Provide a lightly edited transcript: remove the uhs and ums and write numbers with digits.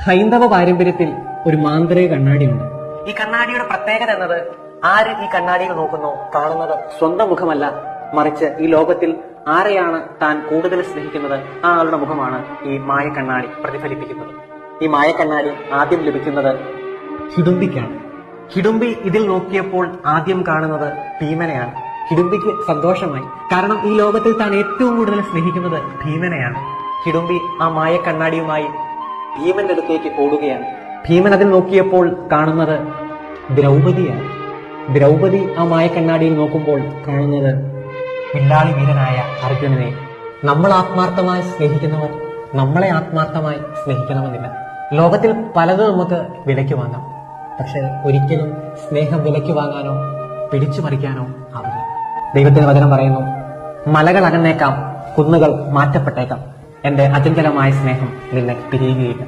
ഹൈന്ദവ പാരമ്പര്യത്തിൽ ഒരു മാന്ത്രിക കണ്ണാടിയുണ്ട്. ഈ കണ്ണാടിയുടെ പ്രത്യേകത എന്നത് ആര് ഈ കണ്ണാടിയിൽ നോക്കുന്നോ കാണുന്നത് സ്വന്തം മുഖമല്ല, മറിച്ച് ഈ ലോകത്തിൽ ആരെയാണ് താൻ കൂടുതൽ സ്നേഹിക്കുന്നത് ആ ആളുടെ മുഖമാണ് ഈ മായ കണ്ണാടി പ്രതിഫലിപ്പിക്കുന്നത്. ഈ മായ കണ്ണാടി ആദ്യം ലഭിക്കുന്നത് ഹിഡുംബിക്കാണ്. ഹിഡുംബി ഇതിൽ നോക്കിയപ്പോൾ ആദ്യം കാണുന്നത് ഭീമനെയാണ്. ഹിഡുംബിക്ക് സന്തോഷമായി, കാരണം ഈ ലോകത്തിൽ താൻ ഏറ്റവും കൂടുതൽ സ്നേഹിക്കുന്നത് ഭീമനെയാണ്. ഹിഡുംബി ആ മായ കണ്ണാടിയുമായി ഭീമന്റെ അടുത്തേക്ക് ഓടുകയാണ്. ഭീമൻ അതിൽ നോക്കിയപ്പോൾ കാണുന്നത് ദ്രൗപദിയാണ്. ദ്രൗപദി ആ മായ കണ്ണാടിയിൽ നോക്കുമ്പോൾ കാണുന്നത് വില്ലാളി വീരനായ അർജുനനെ. നമ്മൾ ആത്മാർത്ഥമായി സ്നേഹിക്കുന്നവർ നമ്മളെ ആത്മാർത്ഥമായി സ്നേഹിക്കണമെന്നില്ല. ലോകത്തിൽ പലതും നമുക്ക് വിലയ്ക്ക് വാങ്ങാം, പക്ഷെ ഒരിക്കലും സ്നേഹം വിലയ്ക്ക് വാങ്ങാനോ പിടിച്ചു പറിക്കാനോ ആവില്ല. ദൈവത്തിന്റെ വചനം പറയുന്നു, മലകൾ അകന്നേക്കാം, കുന്നുകൾ മാറ്റപ്പെട്ടേക്കാം, എന്റെ അചഞ്ചലമായ സ്നേഹം നിന്നെ പിരിയുകയില്ല.